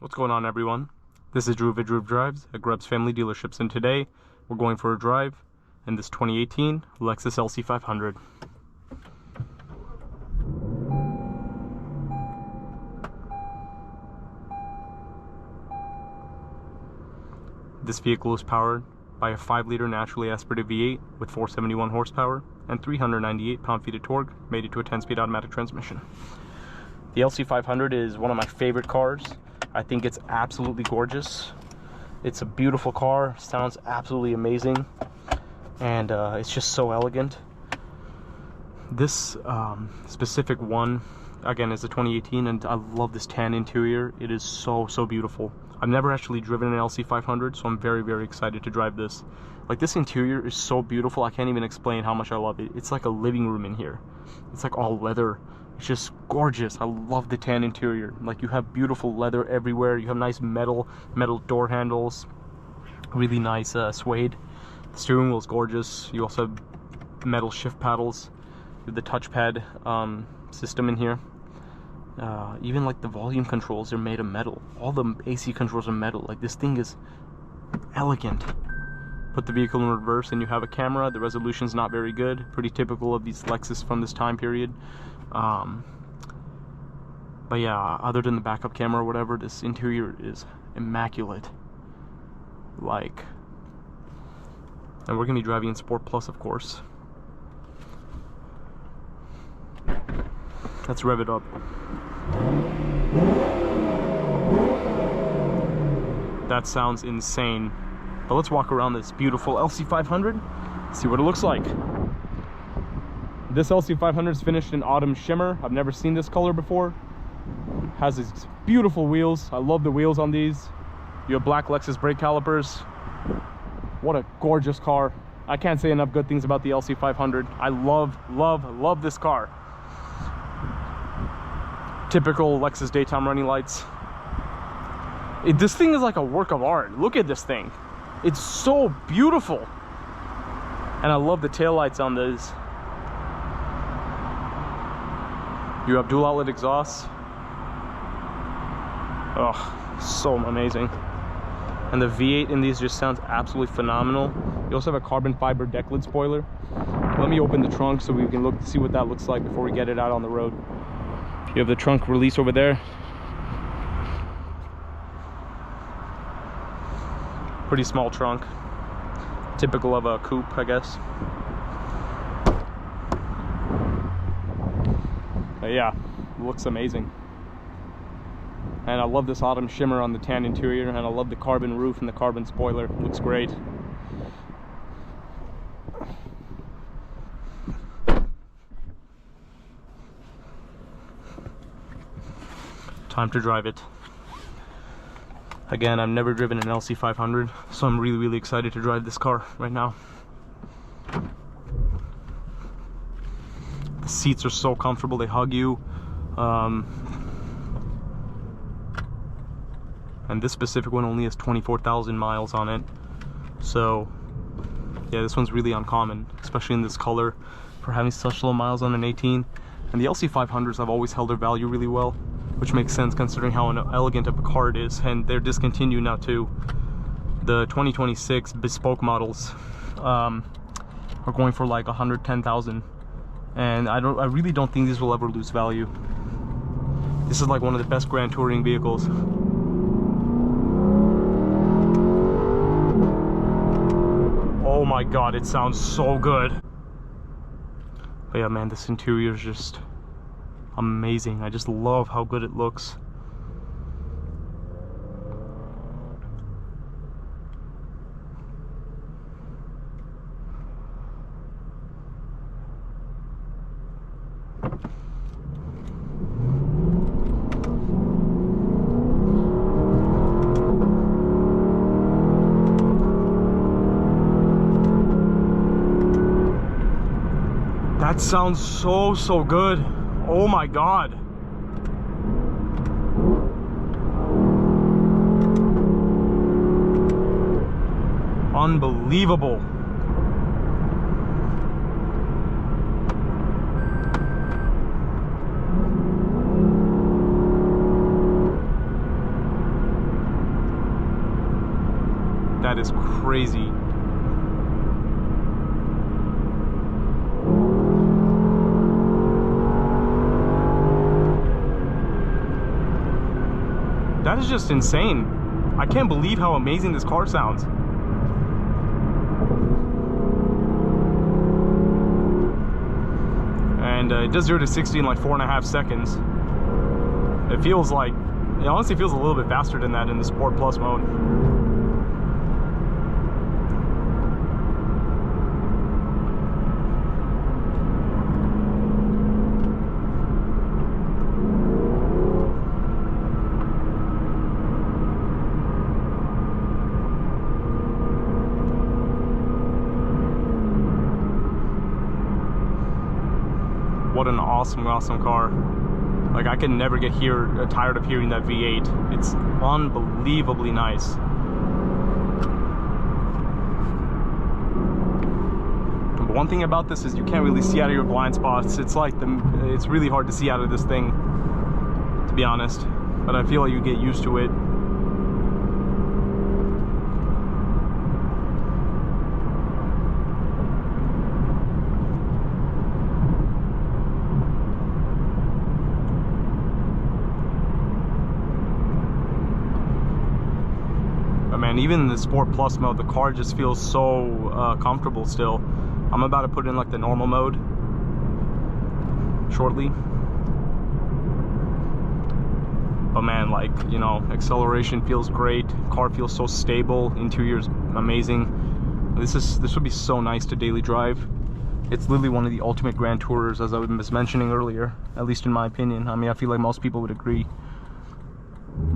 What's going on, everyone? This is Drew Drew Drives at Grubbs Family Dealerships, and today we're going for a drive in this 2018 Lexus LC500. This vehicle is powered by a 5-liter naturally aspirated V8 with 471 horsepower and 398 pound-feet of torque, mated to a 10-speed automatic transmission. The LC500 is one of my favorite cars. I think it's absolutely gorgeous. It's a beautiful car, sounds absolutely amazing, and it's just so elegant. This specific one, again, is a 2018, and I love this tan interior. It is so beautiful. I've never actually driven an LC500, so I'm very excited to drive this. Like, this interior is so beautiful, I can't even explain how much I love it. It's like a living room in here. It's like all leather. It's just gorgeous. I love the tan interior. Like, you have beautiful leather everywhere. You have nice metal door handles. Really nice suede. The steering wheel is gorgeous. You also have metal shift paddles with the touchpad system in here. Even like the volume controls are made of metal. All the AC controls are metal. Like, this thing is elegant. Put the vehicle in reverse and you have a camera. The resolution's not very good. Pretty typical of these Lexus from this time period. But yeah, other than the backup camera or whatever, this interior is immaculate. Like, and we're gonna be driving in Sport Plus, of course. Let's rev it up. That sounds insane. But let's walk around this beautiful LC500, see what it looks like. This LC500 is finished in autumn shimmer. I've never seen this color before. Has these beautiful wheels. I love the wheels on these. You have black Lexus brake calipers. What a gorgeous car. I can't say enough good things about the LC500. I love this car. Typical Lexus daytime running lights. This thing is like a work of art. Look at this thing. It's so beautiful. And I love the taillights on this. You have dual outlet exhausts. Oh, so amazing. And the V8 in these just sounds absolutely phenomenal. You also have a carbon fiber deck lid spoiler. Let me open the trunk so we can look see what that looks like before we get it out on the road. You have the trunk release over there. Pretty small trunk, typical of a coupe, I guess. But yeah, it looks amazing. And I love this autumn shimmer on the tan interior, and I love the carbon roof and the carbon spoiler. It looks great. Time to drive it. Again, I've never driven an LC500, so I'm really excited to drive this car right now. The seats are so comfortable, they hug you. And this specific one only has 24,000 miles on it. So, yeah, this one's really uncommon, especially in this color, for having such low miles on an 18. And the LC500s have always held their value really well, which makes sense considering how elegant of a car it is, and they're discontinued now too. The 2026 bespoke models are going for like 110,000, and I really don't think these will ever lose value. This is like one of the best grand touring vehicles. Oh my god, it sounds so good. But yeah, man, this interior is just amazing. I just love how good it looks. That sounds so good. Oh my god. Unbelievable. That is crazy. That is just insane. I can't believe how amazing this car sounds. And it does 0 to 60 in like 4.5 seconds. It feels like, it honestly feels a little bit faster than that in the Sport Plus mode. What an awesome car. Like, I can never get tired of hearing that V8. It's unbelievably nice. But one thing about this is you can't really see out of your blind spots. It's like it's really hard to see out of this thing, to be honest. But I feel like you get used to it. Man, even in the Sport Plus mode, the car just feels so comfortable still. I'm about to put in like the normal mode shortly. But man, like, you know, acceleration feels great. Car feels so stable. Interior's amazing. This would be so nice to daily drive. It's literally one of the ultimate Grand Tourers, as I was mentioning earlier, at least in my opinion. I mean, I feel like most people would agree.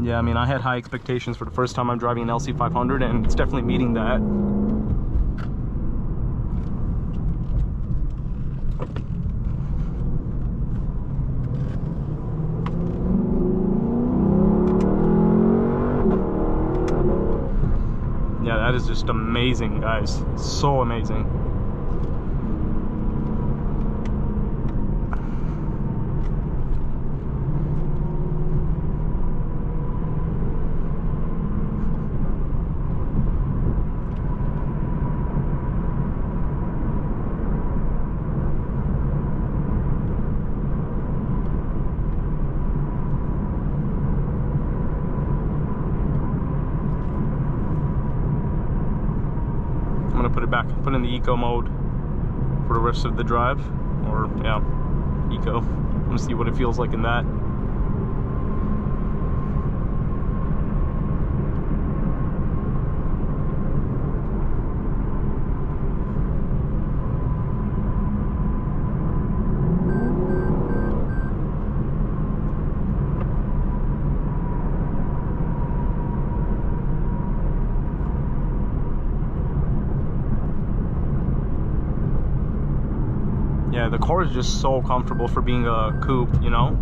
Yeah, I mean, I had high expectations for the first time I'm driving an LC500, and it's definitely meeting that. Yeah, that is just amazing, guys. So amazing. Put it back, put in the eco mode for the rest of the drive, or yeah, eco. I'm gonna see what it feels like in that. Yeah, the car is just so comfortable for being a coupe, you know?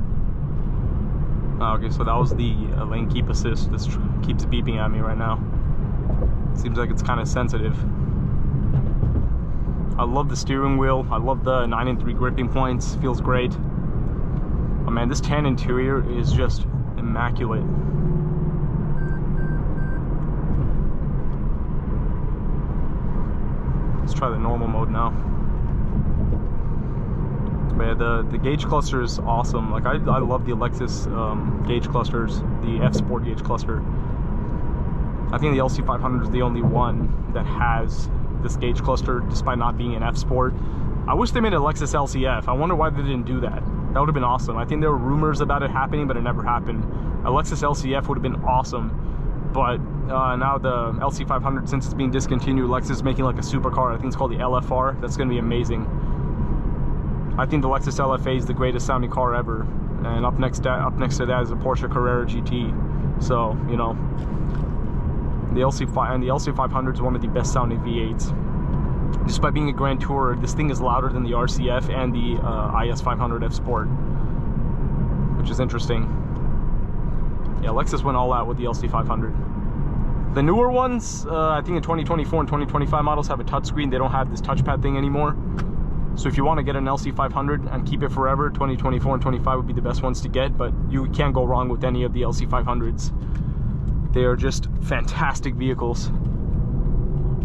Okay, so that was the lane keep assist. This keeps beeping at me right now. Seems like it's kind of sensitive. I love the steering wheel. I love the 9 3 gripping points. Feels great. But man, this tan interior is just immaculate. Let's try the normal mode now. But yeah, the gauge cluster is awesome. Like, I love the Lexus gauge clusters, the F Sport gauge cluster. I think the LC500 is the only one that has this gauge cluster, despite not being an F Sport. I wish they made a Lexus LCF. I wonder why they didn't do that. That would have been awesome. I think there were rumors about it happening, but it never happened. A Lexus LCF would have been awesome. But now the LC500, since it's being discontinued, Lexus is making like a supercar. I think it's called the LFR. That's going to be amazing. I think the Lexus LFA is the greatest sounding car ever, and up next to that is a Porsche Carrera GT. So, you know, the LC500 is one of the best sounding V8s. Despite being a Grand Tourer, this thing is louder than the RCF and the IS500 F Sport, which is interesting. Yeah, Lexus went all out with the LC500. The newer ones, I think in 2024 and 2025 models have a touchscreen. They don't have this touchpad thing anymore. So if you want to get an LC500 and keep it forever, 2024 and 25 would be the best ones to get, but you can't go wrong with any of the LC500s. They are just fantastic vehicles.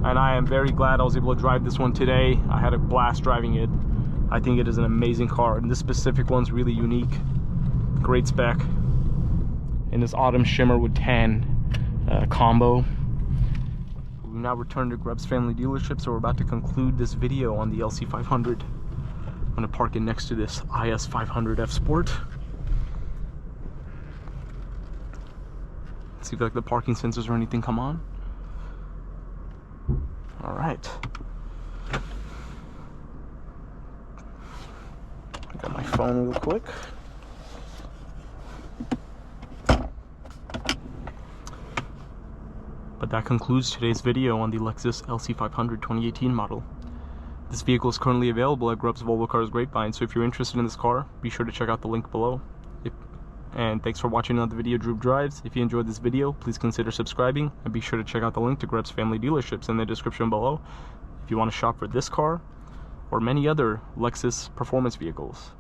and I am very glad I was able to drive this one today. I had a blast driving it. I think it is an amazing car, and this specific one's really unique. Great spec. In this autumn shimmer with tan combo. We now return to Grubbs Family Dealership, so we're about to conclude this video on the LC500. I'm gonna park it next to this IS500F Sport. See if like the parking sensors or anything come on. All right. I got my phone real quick. But that concludes today's video on the Lexus LC500 2018 model. This vehicle is currently available at Grubbs Volvo Cars Grapevine, so if you're interested in this car, be sure to check out the link below. And thanks for watching another video, Drew Drives. If you enjoyed this video, please consider subscribing, and be sure to check out the link to Grubbs Family Dealerships in the description below if you want to shop for this car or many other Lexus performance vehicles.